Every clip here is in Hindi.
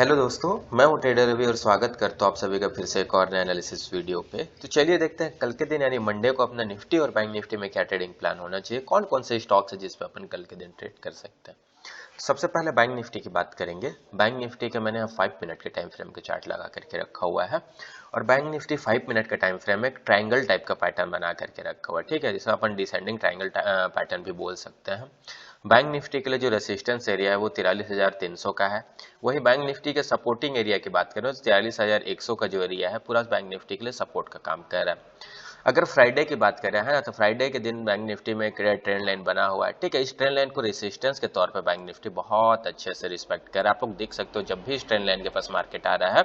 हेलो दोस्तों, मैं हूं ट्रेडर रवि और स्वागत करता हूं आप सभी का फिर से एक और नया एनालिसिस वीडियो पे। तो चलिए देखते हैं कल के दिन यानी मंडे को अपना निफ्टी और बैंक निफ्टी में क्या ट्रेडिंग प्लान होना चाहिए, कौन कौन से स्टॉक्स है जिस पे अपन कल के दिन ट्रेड कर सकते हैं। सबसे पहले बैंक निफ्टी की बात करेंगे। बैंक निफ्टी के मैंने 5 मिनट के टाइम फ्रेम के चार्ट लगा करके रखा हुआ है और बैंक निफ्टी 5 मिनट का टाइम फ्रेम में एक ट्रायंगल टाइप का पैटर्न बना करके रखा हुआ है, ठीक है, जिसे अपन डिसेंडिंग ट्रायंगल पैटर्न भी बोल सकते हैं। बैंक निफ्टी के लिए जो रेसिस्टेंस एरिया है वो 43,300 का है। वही बैंक निफ्टी के सपोर्टिंग एरिया की बात करें तो 43,100 का जो एरिया है पूरा बैंक निफ्टी के लिए सपोर्ट का काम कर रहा है। अगर फ्राइडे की बात करें है ना, तो फ्राइडे के दिन बैंक निफ्टी में एक ट्रेंड लाइन बना हुआ है, ठीक है। इस ट्रेंड लाइन को रेसिस्टेंस के तौर पे बैंक निफ्टी बहुत अच्छे से रिस्पेक्ट कर रहा है। आप लोग देख सकते हो जब भी इस ट्रेंड लाइन के पास मार्केट आ रहा है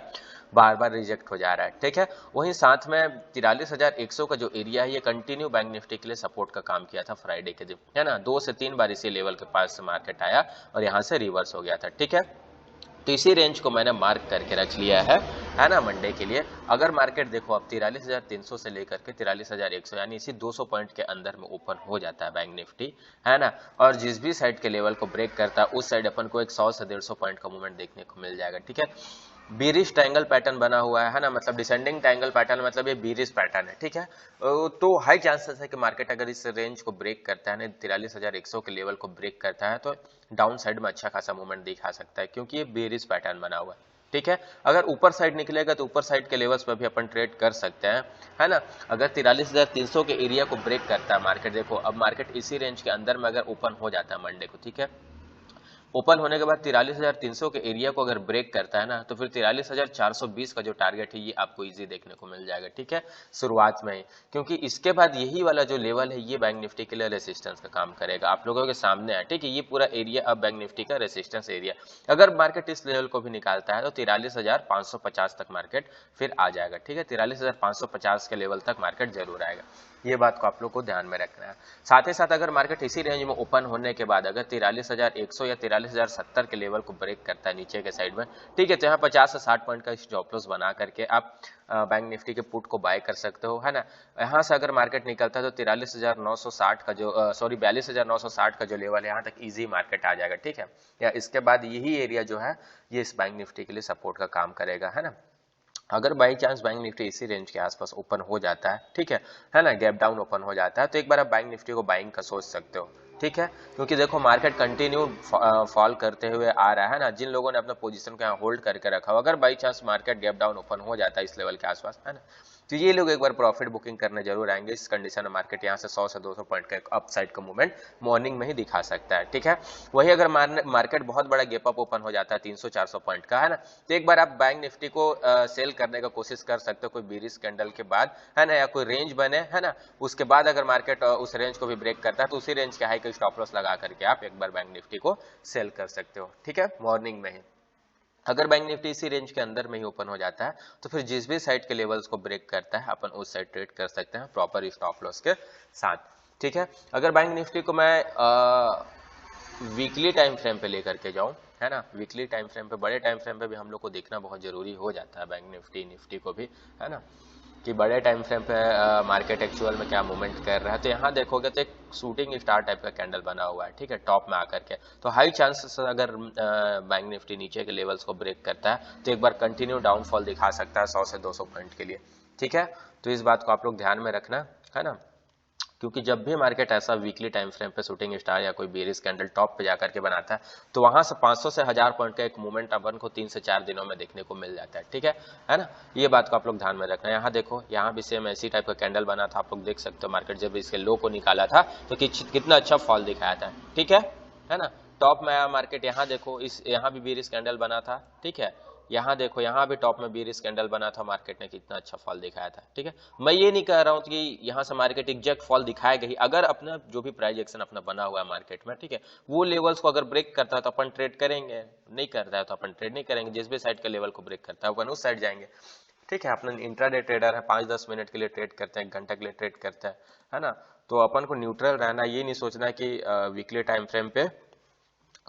बार बार रिजेक्ट हो जा रहा है, ठीक है। वहीं साथ में 43,100 का जो एरिया है ये कंटिन्यू बैंक निफ्टी के लिए सपोर्ट का काम किया था फ्राइडे के दिन, है ना। 2 से 3 बार इसी लेवल के पास मार्केट आया और यहाँ से रिवर्स हो गया था, ठीक है। तो इसी रेंज को मैंने मार्क करके रख लिया है ना, मंडे के लिए। अगर मार्केट देखो अब 43,300 से लेकर के 43,100 यानी इसी 200 पॉइंट के अंदर में ओपन हो जाता है बैंक निफ्टी, है ना। और जिस भी साइड के लेवल को ब्रेक करता है उस साइड अपन को एक 100 से 150 पॉइंट का मूवमेंट देखने को मिल जाएगा, ठीक है। बीरिश ट्रायंगल पैटर्न बना हुआ है ना, मतलब डिसेंडिंग ट्रायंगल पैटर्न, मतलब ये बीरिश पैटर्न है, ठीक है। तो हाई चांसेस है कि मार्केट अगर इस रेंज को ब्रेक करता है ना, 43,100 के लेवल को ब्रेक करता है तो डाउन साइड में अच्छा खासा मूवमेंट दिखा सकता है, क्योंकि ये बेरिश पैटर्न बना हुआ है, ठीक है। अगर ऊपर साइड निकलेगा तो ऊपर साइड के लेवल्स पर भी अपन ट्रेड कर सकते हैं, है ना। अगर 43,300 के एरिया को ब्रेक करता है मार्केट, देखो अब मार्केट इसी रेंज के अंदर में अगर ओपन हो जाता है मंडे को, ठीक है, ओपन होने के बाद 43,300 के एरिया को अगर ब्रेक करता है ना, तो फिर 43,420 का जो टारगेट है ये आपको इजी देखने को मिल जाएगा, ठीक है, शुरुआत में ही। क्योंकि इसके बाद यही वाला जो लेवल है ये बैंक निफ्टी के लिए रेसिस्टेंस का काम करेगा, आप लोगों के सामने है, ठीक है। ये पूरा एरिया अब बैंक निफ्टी का रेसिस्टेंस एरिया। अगर मार्केट इस लेवल को भी निकालता है तो 43,550 तक मार्केट फिर आ जाएगा, ठीक है। 43,550 के लेवल तक मार्केट जरूर आएगा, ये बात को आप लोग को ध्यान में रखना है। साथ ही साथ अगर मार्केट इसी रेंज में ओपन होने के बाद अगर 43,100 या 43,070 के लेवल को ब्रेक करता है नीचे के साइड में, ठीक है, तो यहाँ 50 से 60 पॉइंट का स्टॉप लॉस बना करके आप बैंक निफ्टी के पुट को बाय कर सकते हो, है ना। यहाँ से अगर मार्केट निकलता है तो 43,960 का जो 42,960 का जो लेवल है यहाँ तक इजी मार्केट आ जाएगा, ठीक है। या इसके बाद यही एरिया जो है ये इस बैंक निफ्टी के लिए सपोर्ट का काम करेगा, है ना। अगर बाई चांस बैंक निफ्टी इसी रेंज के आसपास ओपन हो जाता है, ठीक है ना, गैप डाउन ओपन हो जाता है, तो एक बार आप बैंक निफ्टी को बाइंग का सोच सकते हो, ठीक है। क्योंकि देखो मार्केट कंटिन्यू फॉल करते हुए आ रहा है ना, जिन लोगों ने अपना पोजीशन को यहाँ होल्ड करके रखा हो, अगर by chance market gap down open हो जाता है इस लेवल के आसपास, है ना, तो ये लोग एक बार प्रॉफिट बुकिंग करने जरूर आएंगे। इस कंडीशन में मार्केट यहाँ से 100 से 200 पॉइंट का अपसाइड का मूवमेंट मॉर्निंग में ही दिखा सकता है, ठीक है। वही अगर मार्केट बहुत बड़ा गैप अप ओपन हो जाता है 300-400 पॉइंट का, है ना, तो एक बार आप बैंक निफ्टी को सेल करने का कोशिश कर सकते हो कोई बीरिश कैंडल के बाद, है ना, या कोई रेंज बने, है ना। उसके बाद अगर मार्केट उस रेंज को भी ब्रेक करता है तो उसी रेंज के हाई का स्टॉप लॉस लगा करके आप एक बार बैंक निफ्टी को सेल कर सकते हो, ठीक है, मॉर्निंग में ही। अगर बैंक निफ्टी इसी रेंज के अंदर में ही ओपन हो जाता है तो फिर जिस भी साइड के लेवल्स को ब्रेक करता है अपन उस साइड ट्रेड कर सकते हैं प्रॉपर स्टॉप लॉस के साथ, ठीक है। अगर बैंक निफ्टी को मैं वीकली टाइम फ्रेम पे लेकर के जाऊं, है ना, वीकली टाइम फ्रेम पे, बड़े टाइम फ्रेम पे भी हम लोग को देखना बहुत जरूरी हो जाता है बैंक निफ्टी को भी, है ना, कि बड़े टाइम फ्रेम पे मार्केट एक्चुअल में क्या मूवमेंट कर रहा है। तो यहाँ देखोगे तो एक शूटिंग स्टार टाइप का कैंडल बना हुआ है, ठीक है, टॉप में आकर के। तो हाई चांसेस अगर बैंक निफ्टी नीचे के लेवल्स को ब्रेक करता है तो एक बार कंटिन्यू डाउनफॉल दिखा सकता है 100 से 200 पॉइंट के लिए, ठीक है। तो इस बात को आप लोग ध्यान में रखना, है ना। क्योंकि जब भी मार्केट ऐसा वीकली टाइम फ्रेम पे शूटिंग स्टार या कोई बेरिश कैंडल टॉप पे जाकर के बनाता है तो वहां से 500 से 1000 पॉइंट का एक मूवमेंट अपन को 3 से 4 दिनों में देखने को मिल जाता है, ठीक है ना। ये बात को आप लोग ध्यान में रखना। यहाँ देखो, यहाँ भी सेम ऐसी टाइप का कैंडल बना था, आप लोग देख सकते हो मार्केट जब इसके लो को निकाला था तो कितना अच्छा फॉल दिखाया था, ठीक है ना। टॉप में आया मार्केट, यहाँ देखो इस यहाँ भी बेरिश कैंडल बना था, ठीक है। यहाँ देखो, यहाँ भी टॉप में बेरिश कैंडल बना था, मार्केट ने कितना अच्छा फॉल दिखाया था, ठीक है। मैं ये नहीं कह रहा हूँ कि यहाँ से मार्केट एग्जैक्ट फॉल दिखाएगा ही, अगर अपना जो भी प्राइस एक्शन अपना बना हुआ है मार्केट में, ठीक है, वो लेवल्स को अगर ब्रेक करता है तो अपन ट्रेड करेंगे, नहीं करता है तो अपन ट्रेड नहीं करेंगे। जिस भी साइड का लेवल को ब्रेक करता है अपन उस साइड जाएंगे, ठीक है। अपना इंट्राडे ट्रेडर है, 5-10 मिनट के लिए ट्रेड करते हैं, 1 घंटा के लिए ट्रेड करते हैं, है ना। तो अपन को न्यूट्रल रहना, ये नहीं सोचना कि वीकली टाइम फ्रेम पे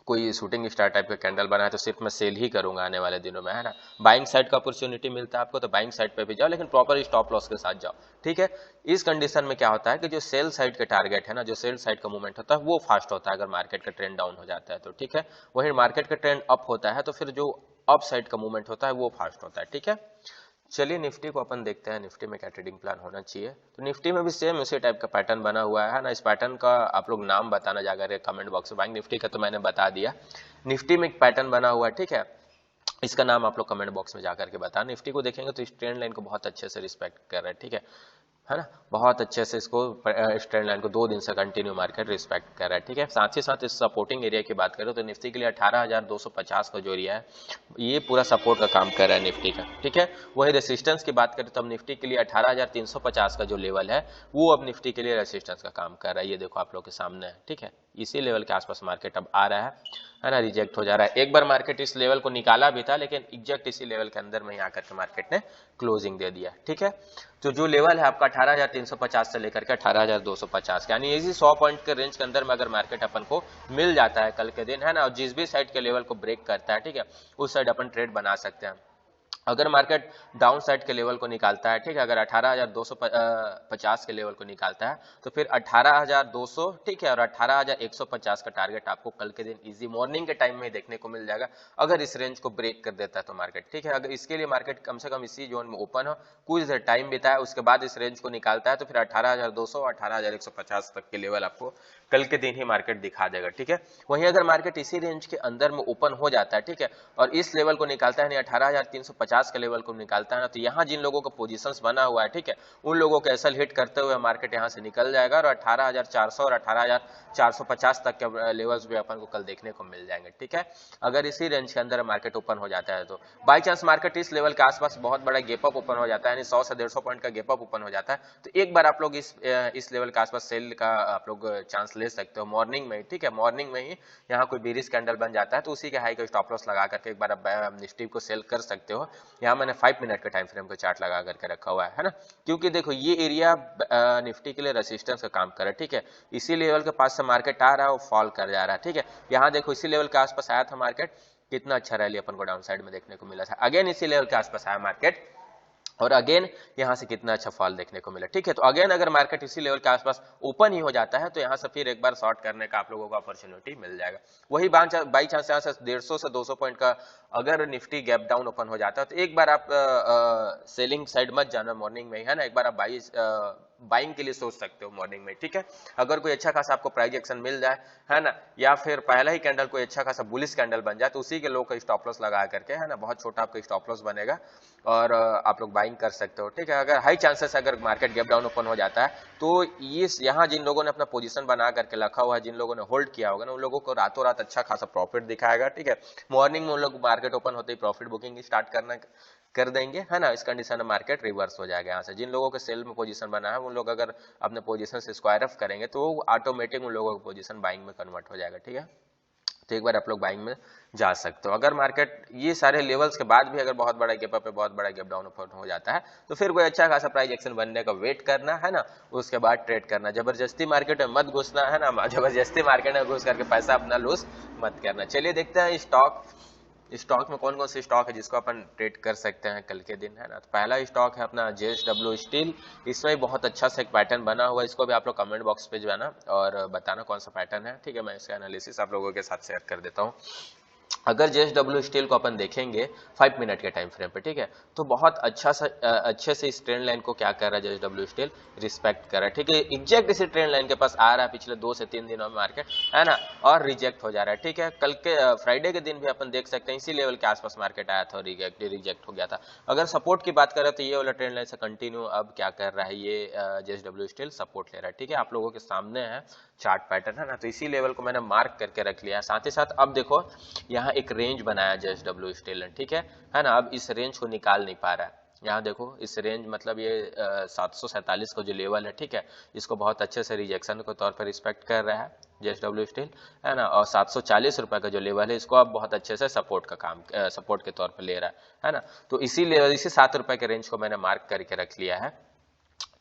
कोई शूटिंग स्टार टाइप का कैंडल बना है तो सिर्फ मैं सेल ही करूंगा आने वाले दिनों में, है ना। बाइंग साइड का अपॉर्चुनिटी मिलता है आपको तो बाइंग साइड पे भी जाओ, लेकिन प्रॉपर स्टॉप लॉस के साथ जाओ, ठीक है। इस कंडीशन में क्या होता है कि जो सेल साइड के टारगेट है ना, जो सेल साइड का मूवमेंट होता है वो फास्ट होता है अगर मार्केट का ट्रेंड डाउन हो जाता है तो, ठीक है। वही मार्केट का ट्रेंड अप होता है तो फिर जो अप साइड का मूवमेंट होता है वो फास्ट होता है, ठीक है। चलिए निफ्टी को अपन देखते हैं, निफ्टी में क्या ट्रेडिंग प्लान होना चाहिए। तो निफ्टी में भी सेम उसी टाइप का पैटर्न बना हुआ है ना। इस पैटर्न का आप लोग नाम बताना जाकर कमेंट बॉक्स में। बैंक निफ्टी का तो मैंने बता दिया, निफ्टी में एक पैटर्न बना हुआ है, ठीक है। इसका नाम आप लोग कमेंट बॉक्स में जाकर के बताना। निफ्टी को देखेंगे तो इस ट्रेंड लाइन को बहुत अच्छे से रिस्पेक्ट कर रहा है, ठीक है ना। बहुत अच्छे से इसको इस ट्रेंड लाइन को 2 दिन से कंटिन्यू मार्केट रिस्पेक्ट कर रहा है, ठीक है। साथ ही साथ इस सपोर्टिंग एरिया की बात करें तो निफ्टी के लिए 18,250 का जो एरिया है ये पूरा सपोर्ट का काम कर रहा है निफ्टी का, ठीक है। वही रेसिस्टेंस की बात करें तो अब निफ्टी के लिए 18,350 का जो लेवल है वो अब निफ्टी के लिए रेसिस्टेंस का काम कर रहा है। ये देखो आप लोग के सामने है, ठीक है। इसी लेवल के आसपास मार्केट अब आ रहा है ना, रिजेक्ट हो जा रहा है। एक बार मार्केट इस लेवल को निकाला भी था, लेकिन एग्जैक्ट इसी लेवल के अंदर में ही आकर के मार्केट ने क्लोजिंग दे दिया, ठीक है। तो जो लेवल है आपका 18,350 से लेकर के 18,250, यानी इसी 100 पॉइंट के रेंज के अंदर में अगर मार्केट अपन को मिल जाता है कल के दिन, है ना, और जिस भी साइड के लेवल को ब्रेक करता है, ठीक है, उस साइड अपन ट्रेड बना सकते हैं। अगर मार्केट डाउन साइड के लेवल को निकालता है, ठीक है, अगर 18,250 के लेवल को निकालता है तो फिर 18,200, ठीक है, और 18,150 का टारगेट आपको कल के दिन इजी मॉर्निंग के टाइम में देखने को मिल जाएगा, अगर इस रेंज को ब्रेक कर देता है तो मार्केट, ठीक है। अगर इसके लिए मार्केट कम से कम इसी जोन में ओपन हो, कुछ देर टाइम बिताए, उसके बाद इस रेंज को निकालता है तो फिर 18,200 और 18,150 तक के लेवल आपको कल के दिन ही मार्केट दिखा देगा, ठीक है। वहीं अगर मार्केट इसी रेंज के अंदर में ओपन हो जाता है, ठीक है, और इस लेवल को निकालता है, 18,350 के लेवल को निकालता है ना, तो यहाँ जिन लोगों का पोजीशंस बना हुआ है, ठीक है, उन लोगों को एसल हिट करते हुए मार्केट यहाँ से निकल जाएगा और 18,400 और 18,450 तक के लेवल्स भी अपन को कल देखने को मिल जाएंगे, ठीक है। अगर इसी रेंज के अंदर मार्केट ओपन हो जाता है तो बाई चांस मार्केट इस लेवल के आसपास बहुत बड़ा गैप अप ओपन हो जाता है, यानी 100 से 150 पॉइंट का गैप अप ओपन हो जाता है, तो एक बार आप लोग इस लेवल के आसपास सेल का आप लोग चांस ले सकते हो मॉर्निंग में, ठीक है। मॉर्निंग में ही यहाँ कोई बेरिश कैंडल बन जाता है तो उसी के हाई का स्टॉप लॉस लगा करके एक बार आप निफ्टी को सेल कर सकते हो। यहाँ मैंने 5 मिनट का टाइम फ्रेम का चार्ट लगा करके रखा हुआ है ना, क्योंकि देखो ये एरिया निफ्टी के लिए रेसिस्टेंस का काम कर रहा है, ठीक है। इसी लेवल के पास से मार्केट आ रहा है और फॉल कर जा रहा है, ठीक है। यहाँ देखो इसी लेवल के आसपास आया था मार्केट, कितना अच्छा रैली अपन को डाउन साइड में देखने को मिला था। अगेन इसी लेवल के आसपास आया मार्केट और अगेन यहां से कितना अच्छा फॉल देखने को मिला, ठीक है। तो अगेन अगर मार्केट इसी लेवल के आसपास ओपन ही हो जाता है तो यहां से फिर एक बार शॉर्ट करने का आप लोगों को अपॉर्चुनिटी मिल जाएगा। वही बाई चांस यहां से 150 से 200 पॉइंट का अगर निफ्टी गैप डाउन ओपन हो जाता है तो एक बार आप सेलिंग साइड मत जाना मॉर्निंग में, है ना। एक बार आप बाइंग के लिए सोच सकते हो मॉर्निंग में, ठीक है। अगर कोई अच्छा खासा आपको प्राइस एक्शन मिल जाए, है ना, या फिर पहला ही कैंडल कोई अच्छा खासा बुलिश कैंडल बन जाए तो उसी के लो का स्टॉप लॉस लगा करके, है ना, बहुत छोटा आपका स्टॉप लॉस बनेगा और आप लोग बाइंग कर सकते हो, ठीक है। अगर हाई चांसेस अगर मार्केट गैप डाउन ओपन हो जाता है तो ये यहाँ जिन लोगों ने अपना पोजीशन बना करके रखा हुआ है, जिन लोगों ने होल्ड किया होगा ना, उन लोगों को रातों रात अच्छा खासा प्रॉफिट दिखाएगा, ठीक है। मॉर्निंग में उन लोग मार्केट ओपन होते ही प्रॉफिट बुकिंग स्टार्ट कर देंगे, है ना। इस कंडीशन में मार्केट रिवर्स हो जाएगा। यहाँ से जिन लोगों के सेल में पोजीशन बना है उन लोग अगर अपने पोजीशन से स्क्वायर ऑफ करेंगे तो ऑटोमेटिक उन लोगों का पोजीशन बाइंग में कन्वर्ट हो जाएगा, ठीक है। तो एक बार आप लोग बाइंग में जा सकते हो। अगर मार्केट ये सारे लेवल्स के बाद भी अगर बहुत बड़ा गैप अप है, बहुत बड़ा गैप डाउन हो जाता है तो फिर कोई अच्छा खासा प्राइस एक्शन बनने का वेट करना, है ना, उसके बाद ट्रेड करना। जबरदस्ती मार्केट में मत घुसना, है ना, जबरदस्ती मार्केट में घुस करके पैसा अपना लॉस मत करना। चलिए देखते हैं स्टॉक में कौन कौन से स्टॉक है जिसको अपन ट्रेड कर सकते हैं कल के दिन, है ना। तो पहला स्टॉक है अपना JSW स्टील। इसमें बहुत अच्छा सा एक पैटर्न बना हुआ है, इसको भी आप लोग कमेंट बॉक्स पे जो है ना और बताना कौन सा पैटर्न है, ठीक है। मैं इसका एनालिसिस आप लोगों के साथ शेयर कर देता हूँ। अगर JSW स्टील को अपन देखेंगे 5 मिनट के टाइम फ्रेम पे, ठीक है, तो बहुत अच्छा सा अच्छे से इस ट्रेंड लाइन को क्या कर रहा है JSW स्टील, रिस्पेक्ट कर रहा है, ठीक है। एग्जैक्ट इसी ट्रेंड लाइन के पास आ रहा है पिछले 2 से 3 दिनों में मार्केट, है ना, और रिजेक्ट हो जा रहा है, ठीक है। कल के फ्राइडे के दिन भी अपन देख सकते हैं इसी लेवल के आसपास मार्केट आया था और रिजेक्ट हो गया था। अगर सपोर्ट की बात करें तो ये वाला ट्रेंड लाइन से कंटिन्यू अब क्या कर रहा है, ये JSW स्टील सपोर्ट ले रहा है, ठीक है। आप लोगों के सामने है चार्ट पैटर्न, है ना। तो इसी लेवल को मैंने मार्क करके रख लिया है। साथ ही साथ अब देखो यहाँ एक रेंज बनाया JSW स्टील ने, ठीक है ना। अब इस रेंज को निकाल नहीं पा रहा है। यहाँ देखो इस रेंज मतलब ये 747 का जो लेवल है, ठीक है, इसको बहुत अच्छे से रिजेक्शन के तौर पर रिस्पेक्ट कर रहा है JSW स्टील, है ना। और 740 रुपए का जो लेवल है इसको अब बहुत अच्छे से सपोर्ट के तौर पर ले रहा है ना। तो इसी लेवल इसी 7 रुपए के रेंज को मैंने मार्क करके रख लिया है,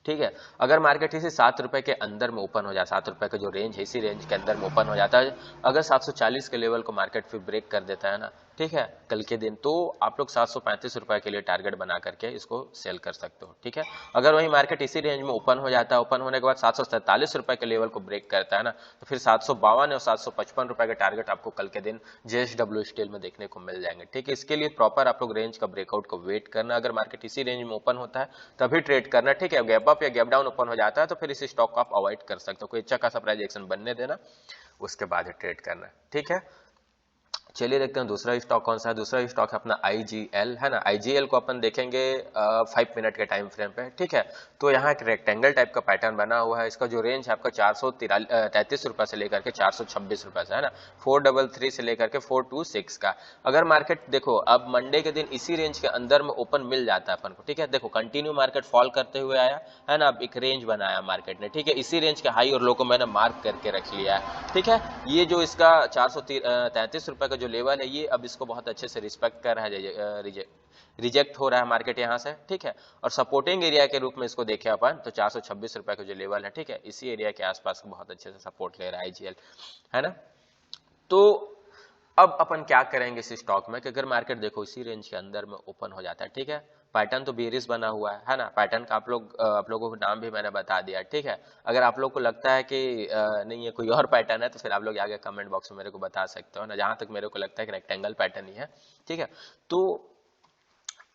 ठीक है। अगर मार्केट इसी 7 रुपए के अंदर में ओपन हो जाए, 7 रुपए का जो रेंज है इसी रेंज के अंदर में ओपन हो जाता है, अगर 740 के लेवल को मार्केट फिर ब्रेक कर देता है ना, ठीक है, कल के दिन तो आप लोग 735 रुपए के लिए टारगेट बना करके इसको सेल कर सकते हो। ठीक है, अगर वही मार्केट इसी रेंज में ओपन हो जाता है, ओपन होने के बाद 747 रुपए के लेवल को ब्रेक करता है ना, तो फिर 752 और 755 रुपए के टारगेट आपको कल के दिन JSW स्टील में देखने को मिल जाएंगे। ठीक है, इसके लिए प्रॉपर आप लोग रेंज का ब्रेकआउट को वेट करना, अगर मार्केट इसी रेंज में ओपन होता है तभी ट्रेड करना। ठीक है, गैप अप या गैप डाउन ओपन हो जाता है तो फिर इस स्टॉक को आप अवॉइड कर सकते हो, कोई अच्छा खासा प्राइस एक्शन बनने देना, उसके बाद ट्रेड करना। ठीक है, चलिए देखते हैं दूसरा स्टॉक कौन सा है। दूसरा स्टॉक है अपना IGL, है ना। IGL को अपन देखेंगे 5 मिनट के टाइम फ्रेम पे। ठीक है, तो यहाँ एक रेक्टेंगल टाइप का पैटर्न बना हुआ है। इसका जो रेंज है आपका 433 रुपए से लेकर के 426 रुपए से, है ना। 433 से लेकर के 426 का। अगर मार्केट देखो अब मंडे के दिन इसी रेंज के अंदर में ओपन मिल जाता है अपन को। ठीक है, देखो कंटिन्यू मार्केट फॉल करते हुए आया है ना, अब एक रेंज बनाया मार्केट ने। ठीक है, इसी रेंज के हाई और लो को मैंने मार्क करके रख लिया है। ठीक है, ये जो इसका 433 रुपए का जो लेवल है, ये अब इसको बहुत अच्छे से रिस्पेक्ट कर रहा है, रिजेक्ट हो रहा है मार्केट यहाँ से। ठीक है, और सपोर्टिंग एरिया के रूप में इसको देखें अपन तो 426 रुपए का जो लेवल है, ठीक है, इसी एरिया के आसपास बहुत अच्छे से सपोर्ट ले रहा है IGL, है ना। तो अब अपन क्या करेंगे इस स्टॉक में कि अगर मार्केट देखो इसी रेंज के अंदर में ओपन हो जाता है, ठीक है, पैटर्न तो बेरिस बना हुआ है ना। पैटर्न का आप लोगों को नाम भी मैंने बता दिया। ठीक है, अगर आप लोग को लगता है कि नहीं ये कोई और पैटर्न है तो फिर आप लोग आगे कमेंट बॉक्स में मेरे को बता सकते हो ना। जहां तक मेरे को लगता है कि रेक्टेंगल पैटर्न ही है। ठीक है, तो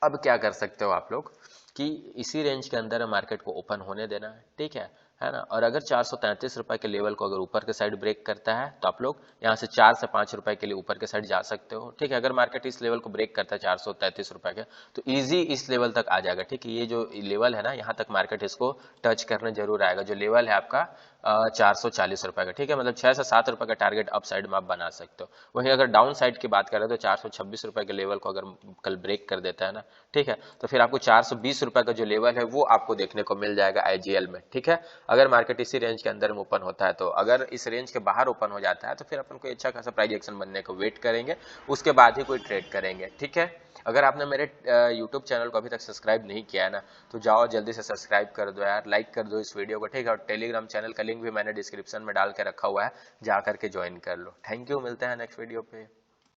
अब क्या कर सकते हो आप लोग कि इसी रेंज के अंदर मार्केट को ओपन होने देना है। ठीक है ना। और अगर 433 रुपए के लेवल को अगर ऊपर के साइड ब्रेक करता है तो आप लोग यहाँ से 4 से 5 रुपए के लिए ऊपर के साइड जा सकते हो। ठीक है, अगर मार्केट इस लेवल को ब्रेक करता है 433 रुपए के तो इजी इस लेवल तक आ जाएगा। ठीक है, ये जो लेवल है ना, यहाँ तक मार्केट इसको टच करने जरूर आएगा। जो लेवल है आपका 440 रुपए का। ठीक है, मतलब 6 से 7 रुपए का टारगेट अप साइड में आप बना सकते हो। वहीं अगर डाउन साइड की बात करें तो 426 रुपए के लेवल को अगर कल ब्रेक कर देता है ना, ठीक है, तो फिर आपको 420 रुपए का जो लेवल है वो आपको देखने को मिल जाएगा IGL में। ठीक है, अगर मार्केट इसी रेंज के अंदर में ओपन होता है तो, अगर इस रेंज के बाहर ओपन हो जाता है तो फिर अपन को अच्छा खासा प्राइस एक्शन बनने को वेट करेंगे, उसके बाद ही कोई ट्रेड करेंगे। ठीक है, अगर आपने मेरे YouTube चैनल को अभी तक सब्सक्राइब नहीं किया है ना, तो जाओ जल्दी से सब्सक्राइब कर दो यार, लाइक कर दो इस वीडियो को। ठीक है, और टेलीग्राम चैनल का लिंक भी मैंने डिस्क्रिप्शन में डाल के रखा हुआ है, जा करके ज्वाइन कर लो। थैंक यू, मिलते हैं नेक्स्ट वीडियो पे।